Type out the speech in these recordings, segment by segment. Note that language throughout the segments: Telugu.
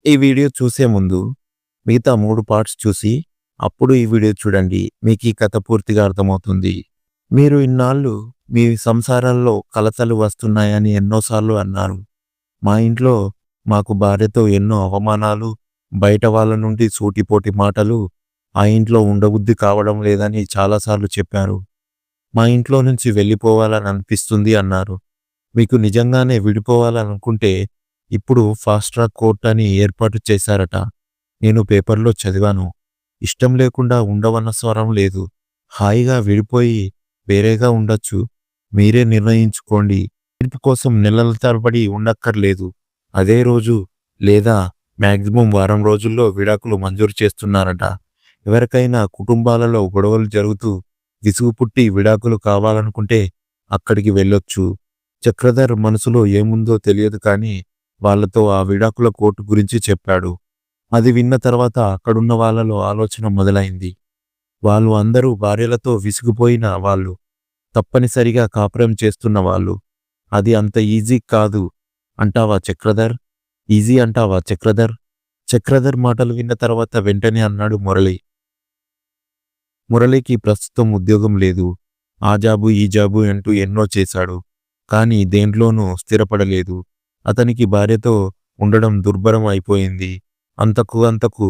ఈ వీడియో చూసే ముందు మిగతా 3 పార్ట్స్ చూసి అప్పుడు ఈ వీడియో చూడండి. మీకు ఈ కథ పూర్తిగా అర్థమవుతుంది. మీరు ఇన్నాళ్ళు మీ సంసారాల్లో కలతలు వస్తున్నాయని ఎన్నోసార్లు అన్నారు. మా ఇంట్లో మాకు భార్యతో ఎన్నో అవమానాలు, బయట వాళ్ళ నుండి సూటిపోటి మాటలు, ఆ ఇంట్లో ఉండబుద్ధి కావడం లేదని చాలాసార్లు చెప్పారు. మా ఇంట్లో నుంచి వెళ్ళిపోవాలని అనిపిస్తుంది అన్నారు. మీకు నిజంగానే విడిపోవాలనుకుంటే ఇప్పుడు ఫాస్ట్ ట్రాక్ కోర్ట్ అని ఏర్పాటు చేశారట. నేను పేపర్లో చదివాను. ఇష్టం లేకుండా ఉండవన్న స్వరం లేదు. హాయిగా విడిపోయి వేరేగా ఉండొచ్చు. మీరే నిర్ణయించుకోండి. తీర్పు కోసం నెలల తరబడి ఉండక్కర్లేదు. అదే రోజు లేదా మ్యాక్సిమం వారం రోజుల్లో విడాకులు మంజూరు చేస్తున్నారట. ఎవరికైనా కుటుంబాలలో గొడవలు జరుగుతూ విసుగు పుట్టి విడాకులు కావాలనుకుంటే అక్కడికి వెళ్ళొచ్చు. చక్రధర్ మనసులో ఏముందో తెలియదు కానీ వాళ్లతో ఆ విడాకుల కోర్టు గురించి చెప్పాడు. అది విన్న తర్వాత అక్కడున్న వాళ్ళలో ఆలోచన మొదలైంది. వాళ్ళు అందరూ భార్యలతో విసిగిపోయిన వాళ్ళు, తప్పనిసరిగా కాపురం చేస్తున్న వాళ్ళు. అది అంత ఈజీ కాదు అంటావా చక్రధర్? ఈజీ అంటావా చక్రధర్? చక్రధర్ మాటలు విన్న తర్వాత వెంటనే అన్నాడు మురళి. మురళికి ప్రస్తుతం ఉద్యోగం లేదు. ఆ జాబు ఈ జాబు అంటూ ఎన్నో చేశాడు. కానీ దేంట్లోనూ స్థిరపడలేదు. అతనికి భార్యతో ఉండడం దుర్భరం అయిపోయింది. అంతకు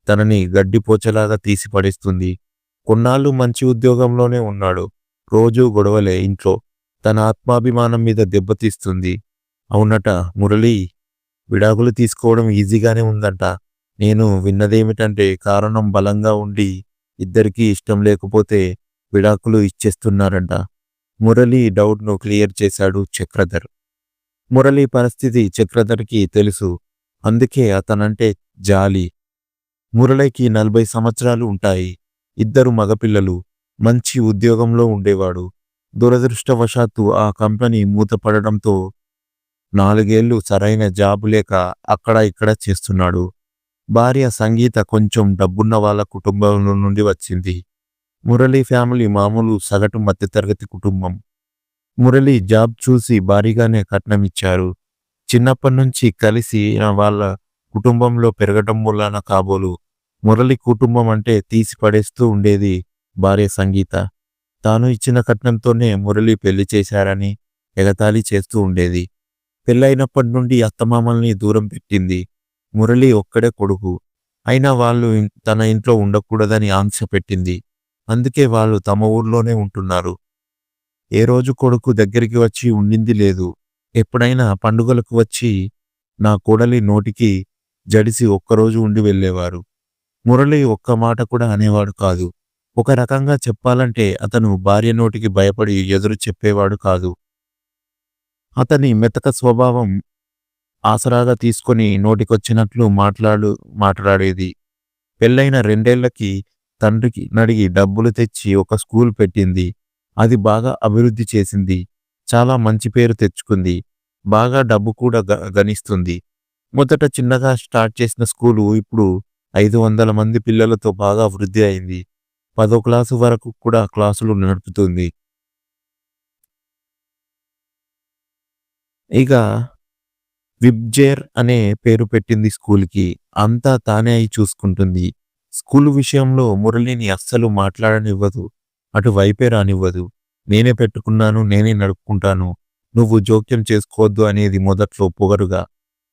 తనని గడ్డిపోచలాగా తీసి పడేస్తుంది. కొన్నాళ్ళు మంచి ఉద్యోగంలోనే ఉన్నాడు. రోజూ గొడవలే ఇంట్లో. తన ఆత్మాభిమానం మీద దెబ్బతీస్తుంది. అవునట మురళి, విడాకులు తీసుకోవడం ఈజీగానే ఉందంట. నేను విన్నదేమిటంటే కారణం బలంగా ఉండి ఇద్దరికీ ఇష్టం లేకపోతే విడాకులు ఇచ్చేస్తున్నారంట. మురళి డౌట్ను క్లియర్ చేశాడు చక్రధర్. మురళి పరిస్థితి చక్రధర్కి తెలుసు. అందుకే అతనంటే జాలి. మురళికి 40 సంవత్సరాలు ఉంటాయి. 2 మగపిల్లలు. మంచి ఉద్యోగంలో ఉండేవాడు. దురదృష్టవశాత్తు ఆ కంపెనీ మూతపడడంతో 4 ఏళ్లు సరైన జాబు లేక అక్కడ ఇక్కడ చేస్తున్నాడు. భార్య సంగీత కొంచెం డబ్బున్న వాళ్ళ కుటుంబంలో నుండి వచ్చింది. మురళి ఫ్యామిలీ మామూలు సగటు మధ్యతరగతి కుటుంబం. మురళి జాబ్ చూసి భారీగానే కట్నం ఇచ్చారు. చిన్నప్పటినుంచి కలిసి వాళ్ళ కుటుంబంలో పెరగడం వలన కాబోలు మురళి కుటుంబం అంటే తీసి పడేస్తూ ఉండేది భార్య సంగీత. తాను ఇచ్చిన కట్నంతోనే మురళి పెళ్లి చేశారని ఎగతాళి చేస్తూ ఉండేది. పెళ్ళైనప్పటి నుండి అత్తమామల్ని దూరం పెట్టింది. మురళి ఒక్కడే కొడుకు. అయినా వాళ్ళు తన ఇంట్లో ఉండకూడదని ఆంక్ష పెట్టింది. అందుకే వాళ్ళు తమ ఊర్లోనే ఉంటున్నారు. ఏ రోజు కొడుకు దగ్గరికి వచ్చి ఉండింది లేదు. ఎప్పుడైనా పండుగలకు వచ్చి నా కోడలి నోటికి జడిసి ఒక్కరోజు ఉండి వెళ్ళేవారు. మురళి ఒక్క మాట కూడా అనేవాడు కాదు. ఒక రకంగా చెప్పాలంటే అతను భార్య నోటికి భయపడి ఎదురు చెప్పేవాడు కాదు. అతని మెతక స్వభావం ఆసరాగా తీసుకొని నోటికొచ్చినట్లు మాట్లాడేది. పెళ్ళైన 2 ఏళ్లకి తండ్రికి నడిగి డబ్బులు తెచ్చి ఒక స్కూల్ పెట్టింది. అది బాగా అభివృద్ధి చేసింది. చాలా మంచి పేరు తెచ్చుకుంది. బాగా డబ్బు కూడా గనిస్తుంది. మొదట చిన్నగా స్టార్ట్ చేసిన స్కూలు ఇప్పుడు 500 మంది పిల్లలతో బాగా వృద్ధి అయింది. 10వ క్లాసు వరకు కూడా క్లాసులు నడుపుతుంది. ఇక విబ్జేర్ అనే పేరు పెట్టింది స్కూల్కి. అంతా తానే అయి చూసుకుంటుంది. స్కూలు విషయంలో మురళిని అస్సలు మాట్లాడనివ్వదు. అటువైపే రానివ్వదు. నేనే పెట్టుకున్నాను, నేనే నడుపుకుంటాను, నువ్వు జోక్యం చేసుకోవద్దు అనేది మొదట్లో పొగరుగా.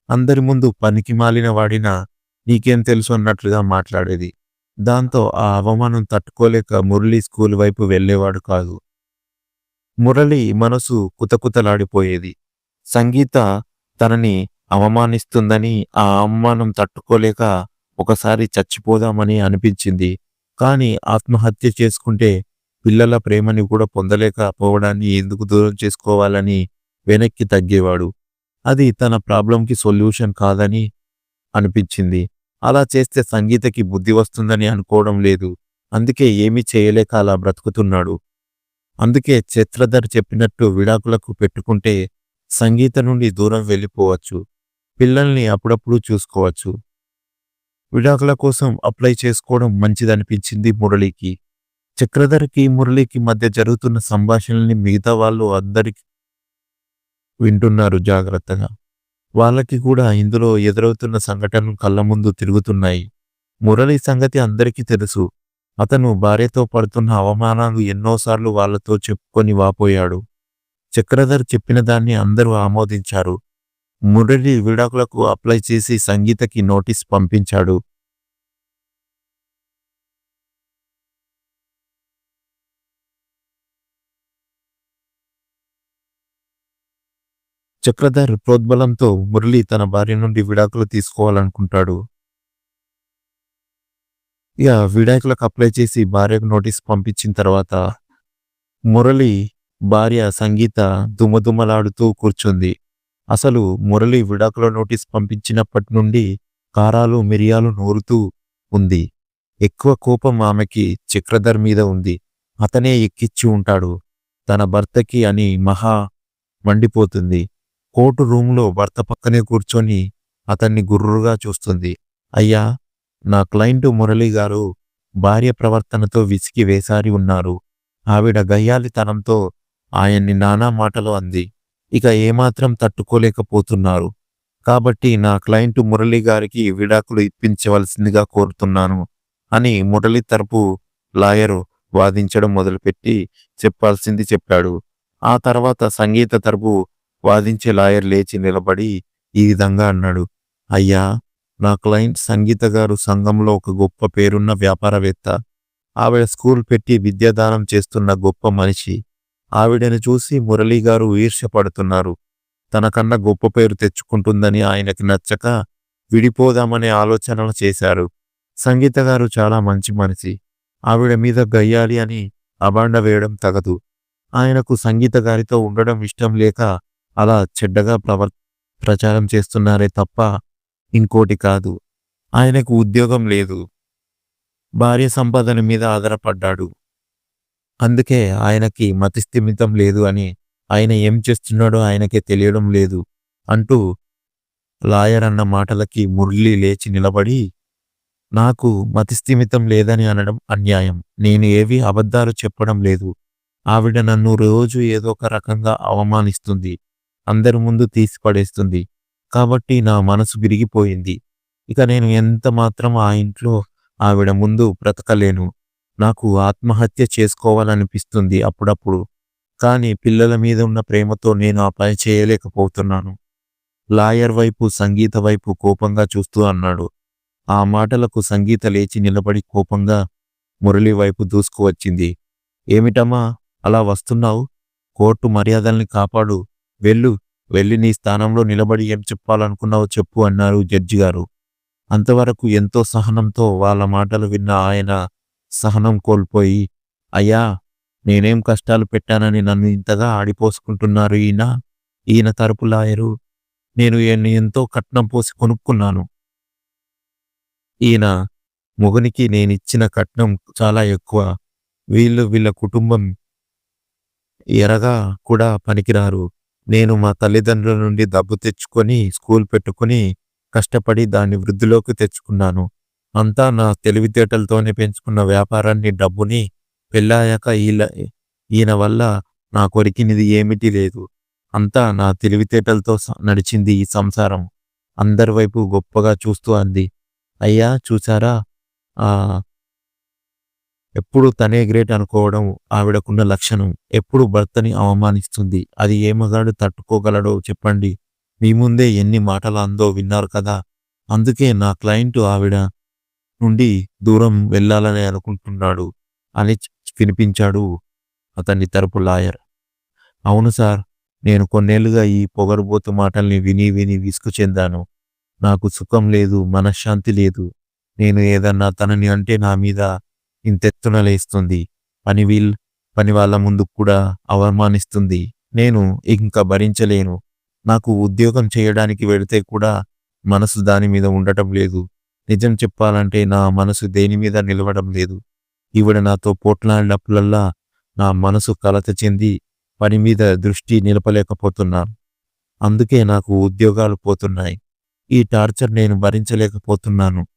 అందరి ముందు పనికి మాలిన వాడినా నీకేం తెలుసు అన్నట్లుగా మాట్లాడేది. దాంతో ఆ అవమానం తట్టుకోలేక మురళి స్కూల్ వైపు వెళ్ళేవాడు కాదు. మురళి మనసు కుతకుతలాడిపోయేది. సంగీత తనని అవమానిస్తుందని, ఆ అవమానం తట్టుకోలేక ఒకసారి చచ్చిపోదామని అనిపించింది. కానీ ఆత్మహత్య చేసుకుంటే పిల్లల ప్రేమని కూడా పొందలేకపోవడాన్ని ఎందుకు దూరం చేసుకోవాలని వెనక్కి తగ్గేవాడు. అది తన ప్రాబ్లంకి సొల్యూషన్ కాదని అనిపించింది. అలా చేస్తే సంగీతకి బుద్ధి వస్తుందని అనుకోవడం లేదు. అందుకే ఏమీ చేయలేక అలా బ్రతుకుతున్నాడు. అందుకే చక్రధర్ చెప్పినట్టు విడాకులకు పెట్టుకుంటే సంగీత నుండి దూరం వెళ్ళిపోవచ్చు. పిల్లల్ని అప్పుడప్పుడు చూసుకోవచ్చు. విడాకుల కోసం అప్లై చేసుకోవడం మంచిదనిపించింది మురళికి. చక్రధర్కి మురళికి మధ్య జరుగుతున్న సంభాషణల్ని మిగతా వాళ్ళు అందరికి వింటున్నారు జాగ్రత్తగా. వాళ్ళకి కూడా ఇందులో ఎదురవుతున్న సంఘటనలు కళ్ళ ముందు తిరుగుతున్నాయి. మురళి సంగతి అందరికీ తెలుసు. అతను భార్యతో పడుతున్న అవమానాలు ఎన్నోసార్లు వాళ్ళతో చెప్పుకొని వాపోయాడు. చక్రధర్ చెప్పిన దాన్ని అందరూ ఆమోదించారు. మురళి విడాకులకు అప్లై చేసి సంగీతకి నోటీస్ పంపించాడు. చక్రధర్ ప్రోద్బలంతో మురళి తన భార్య నుండి విడాకులు తీసుకోవాలనుకుంటాడు. ఇక విడాకులకు అప్లై చేసి భార్యకు నోటీస్ పంపించిన తర్వాత మురళి భార్య సంగీత దుమదుమలాడుతూ కూర్చుంది. అసలు మురళి విడాకుల నోటీస్ పంపించినప్పటి నుండి కారాలు మిరియాలు నూరుతూ ఉంది. ఎక్కువ కోపం ఆమెకి చక్రధర్ మీద ఉంది. అతనే ఎక్కిచ్చి ఉంటాడు తన భర్తకి అని మహా మండిపోతుంది. కోర్టు రూంలో భర్త పక్కనే కూర్చొని అతన్ని గుర్రుగా చూస్తుంది. అయ్యా, నా క్లయింటు మురళి గారు భార్య ప్రవర్తనతో విసిగి వేసారి ఉన్నారు. ఆవిడ గయ్యాలితనంతో ఆయన్ని నానా మాటలు అంది. ఇక ఏమాత్రం తట్టుకోలేకపోతున్నారు. కాబట్టి నా క్లయింటు మురళి గారికి విడాకులు ఇప్పించవలసిందిగా కోరుతున్నాను అని మురళి తరపు లాయరు వాదించడం మొదలుపెట్టి చెప్పాల్సింది చెప్పాడు. ఆ తర్వాత సంగీత తరపు వాదించే లాయర్ లేచి నిలబడి ఈ విధంగా అన్నాడు. అయ్యా, నా క్లయింట్ సంగీత గారు సంఘంలో ఒక గొప్ప పేరున్న వ్యాపారవేత్త. ఆవిడ స్కూల్ పెట్టి విద్యాదానం చేస్తున్న గొప్ప మనిషి. ఆవిడను చూసి మురళి గారు ఈర్ష్యపడుతున్నారు. తనకన్నా గొప్ప పేరు తెచ్చుకుంటుందని ఆయనకి నచ్చక విడిపోదామనే ఆలోచనలు చేశారు. సంగీత గారు చాలా మంచి మనిషి. ఆవిడ మీద గయ్యాలి అని అబాండ వేయడం తగదు. ఆయనకు సంగీత గారితో ఉండడం ఇష్టం లేక అలా చెడ్డగా ప్రచారం చేస్తున్నారే తప్ప ఇంకోటి కాదు. ఆయనకు ఉద్యోగం లేదు. భార్య సంపాదన మీద ఆధారపడ్డాడు. అందుకే ఆయనకి మతిస్థిమితం లేదు అని, ఆయన ఏం చేస్తున్నాడో ఆయనకే తెలియడం లేదు అంటూ లాయర్ అన్న మాటలకి మురళి లేచి నిలబడి, నాకు మతిస్థిమితం లేదని అనడం అన్యాయం. నేను ఏవి అబద్ధాలు చెప్పడం లేదు. ఆవిడ నన్ను రోజు ఏదో ఒక రకంగా అవమానిస్తుంది. అందరి ముందు తీసి పడేస్తుంది. కాబట్టి నా మనసు విరిగిపోయింది. ఇక నేను ఎంత మాత్రం ఆ ఇంట్లో ఆవిడ ముందు బ్రతకలేను. నాకు ఆత్మహత్య చేసుకోవాలనిపిస్తుంది అప్పుడప్పుడు. కానీ పిల్లల మీద ఉన్న ప్రేమతో నేను ఆ పని చేయలేకపోతున్నాను. లాయర్ వైపు సంగీత వైపు కోపంగా చూస్తూ అన్నాడు. ఆ మాటలకు సంగీత లేచి నిలబడి కోపంగా మురళి వైపు దూసుకువచ్చింది. ఏమిటమ్మా అలా వస్తున్నావు? కోర్టు మర్యాదల్ని కాపాడు. వెళ్ళి నీ స్థానంలో నిలబడి ఏం చెప్పాలనుకున్నావో చెప్పు అన్నారు జడ్జి గారు. అంతవరకు ఎంతో సహనంతో వాళ్ళ మాటలు విన్న ఆయన సహనం కోల్పోయి, అయ్యా, నేనేం కష్టాలు పెట్టానని నన్ను ఇంతగా ఆడిపోసుకుంటున్నారు ఈయన తరపు లాయరు. నేను ఎంతో కట్నం పోసి కొనుక్కున్నాను. ఈయన మొగునికి నేనిచ్చిన కట్నం చాలా ఎక్కువ. వీళ్ళ కుటుంబం ఎరగా కూడా పనికిరారు. నేను మా తల్లిదండ్రుల నుండి డబ్బు తెచ్చుకొని స్కూల్ పెట్టుకుని కష్టపడి దాన్ని వృద్ధిలోకి తెచ్చుకున్నాను. అంతా నా తెలివితేటలతోనే పెంచుకున్న వ్యాపారాన్ని డబ్బుని పెళ్ళాయాక ఈయన వల్ల నా కొరికినది ఏమిటి లేదు. అంతా నా తెలివితేటలతో నడిచింది ఈ సంసారం. అందరి వైపు గొప్పగా చూస్తూ అంది. అయ్యా, చూసారా, ఎప్పుడు తనే గ్రేట్ అనుకోవడం ఆవిడకున్న లక్షణం. ఎప్పుడు భర్తని అవమానిస్తుంది. అది ఏ మగాడు తట్టుకోగలడో చెప్పండి. మీ ముందే ఎన్ని మాటలు అందో విన్నారు కదా. అందుకే నా క్లయింట్ ఆవిడ నుండి దూరం వెళ్ళాలని అనుకుంటున్నాడు అని వినిపించాడు అతని తరపు లాయర్. అవును సార్, నేను కొన్నేళ్లుగా ఈ పొగరుబోతు మాటల్ని విని విసుగు చెందాను. నాకు సుఖం లేదు, మనశ్శాంతి లేదు. నేను ఏదన్నా తనని అంటే నా మీద ఇంతెత్తున లేస్తుంది. పని వాళ్ళ ముందు కూడా అవమానిస్తుంది. నేను ఇంకా భరించలేను. నాకు ఉద్యోగం చేయడానికి వెళితే కూడా మనసు దాని మీద ఉండటం లేదు. నిజం చెప్పాలంటే నా మనసు దేని మీద నిలవడం లేదు. ఈవిడ నాతో పోట్లాడినప్పుడల్లా నా మనసు కలత చెంది పని మీద దృష్టి నిలపలేకపోతున్నాను. అందుకే నాకు ఉద్యోగాలు పోతున్నాయి. ఈ టార్చర్ నేను భరించలేకపోతున్నాను.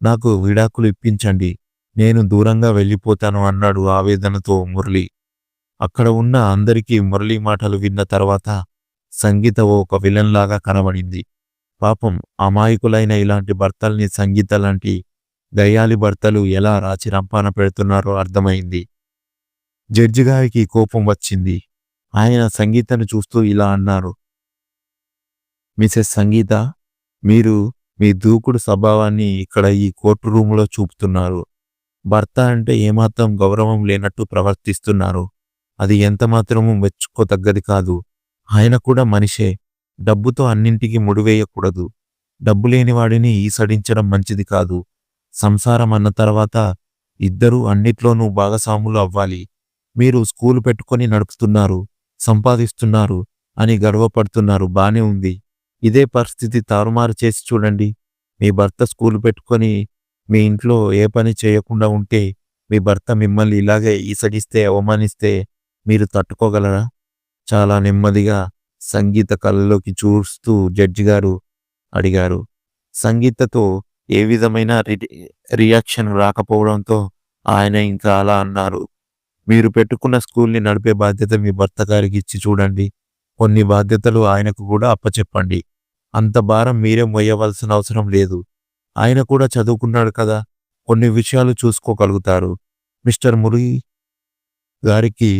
నాకు విడాకులు ఇప్పించండి. నేను దూరంగా వెళ్ళిపోతాను అన్నాడు ఆవేదనతో మురళి. అక్కడ ఉన్న అందరికీ మురళి మాటలు విన్న తర్వాత సంగీత ఒక విలన్ లాగా కనబడింది. పాపం అమాయకులైన ఇలాంటి భర్తల్ని సంగీత లాంటి గయ్యాళి భర్తలు ఎలా రాచి రంపాన పెడుతున్నారో అర్థమైంది. జడ్జి గారికి కోపం వచ్చింది. ఆయన సంగీతను చూస్తూ ఇలా అన్నారు. మిసెస్ సంగీత, మీరు మీ దూకుడు స్వభావాన్ని ఇక్కడ ఈ కోర్టు రూములో చూపుతున్నారు. భర్త అంటే ఏమాత్రం గౌరవం లేనట్టు ప్రవర్తిస్తున్నారు. అది ఎంతమాత్రమూ మెచ్చుకోతగ్గది కాదు. ఆయన కూడా మనిషే. డబ్బుతో అన్నింటికీ ముడివేయకూడదు. డబ్బు లేనివాడిని ఈసడించడం మంచిది కాదు. సంసారం అన్న తర్వాత ఇద్దరూ అన్నిట్లోనూ భాగస్వాములు అవ్వాలి. మీరు స్కూలు పెట్టుకొని నడుపుతున్నారు, సంపాదిస్తున్నారు అని గర్వపడుతున్నారు, బానే ఉంది. ఇదే పరిస్థితి తారుమారు చేసి చూడండి. మీ భర్త స్కూలు పెట్టుకొని మీ ఇంట్లో ఏ పని చేయకుండా ఉంటే, మీ భర్త మిమ్మల్ని ఇలాగే ఈసడిస్తే, అవమానిస్తే మీరు తట్టుకోగలరా? చాలా నెమ్మదిగా సంగీత కళ్ళలోకి చూస్తూ జడ్జి గారు అడిగారు. సంగీతతో ఏ విధమైన రియాక్షన్ రాకపోవడంతో ఆయన ఇంకా అలా అన్నారు. మీరు పెట్టుకున్న స్కూల్ని నడిపే బాధ్యత మీ భర్త గారికి ఇచ్చి చూడండి. కొన్ని బాధ్యతలు ఆయనకు కూడా అప్పచెప్పండి. అంత భారం మీరే మోయవలసిన అవసరం లేదు. ఆయన కూడా చదువుకున్నాడు కదా, కొన్ని విషయాలు చూసుకోగలుగుతారు. మిస్టర్ మురళి గారికి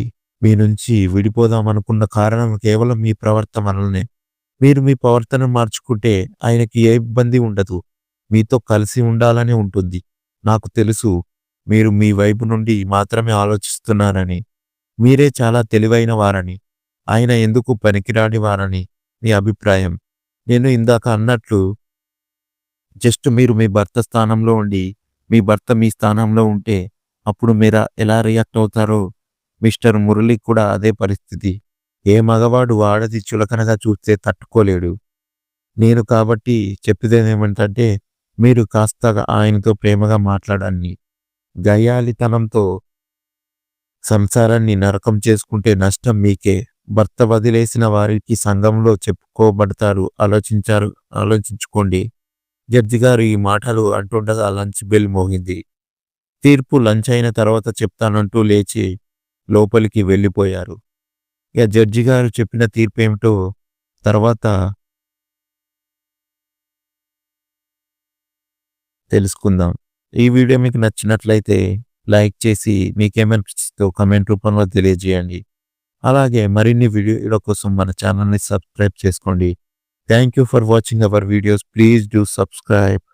మీ నుంచి విడిపోదామనుకున్న కారణం కేవలం మీ ప్రవర్తన వల్లనే. మీరు మీ ప్రవర్తన మార్చుకుంటే ఆయనకి ఏ ఇబ్బంది ఉండదు. మీతో కలిసి ఉండాలని ఉంటుంది. నాకు తెలుసు మీరు మీ వైపు నుండి మాత్రమే ఆలోచిస్తున్నారని. మీరే చాలా తెలివైన వారని, ఆయన ఎందుకు పనికిరాని వారని మీ అభిప్రాయం. నేను ఇందాక అన్నట్లు జస్ట్ మీరు మీ భర్త స్థానంలో ఉండి మీ భర్త మీ స్థానంలో ఉంటే అప్పుడు మీరు ఎలా రియాక్ట్ అవుతారో మిస్టర్ మురళి కూడా అదే పరిస్థితి. ఏ మగవాడు ఆడది చులకనగా చూస్తే తట్టుకోలేడు. నేను కాబట్టి చెప్పేదేమంటే మీరు కాస్త ఆయనతో ప్రేమగా మాట్లాడాన్ని. గయ్యాళితనంతో సంసారాన్ని నరకం చేసుకుంటే నష్టం మీకే. భర్త వదిలేసిన వారికి సంఘంలో చెప్పుకోబడతారు. ఆలోచించుకోండి. జడ్జి గారు ఈ మాటలు అంటుండగా లంచ్ బెల్ మోగింది. తీర్పు లంచ్ అయిన తర్వాత చెప్తానంటూ లేచి లోపలికి వెళ్ళిపోయారు. ఇక జడ్జి గారు చెప్పిన తీర్పు ఏమిటో తర్వాత తెలుసుకుందాం. ఈ వీడియో మీకు నచ్చినట్లయితే లైక్ చేసి మీకేమనిపిస్తుందో కామెంట్ రూపంలో తెలియజేయండి. అలాగే మరిన్ని వీడియోల కోసం మన ఛానల్ని సబ్స్క్రైబ్ చేసుకోండి. Thank you for watching our videos. Please do subscribe.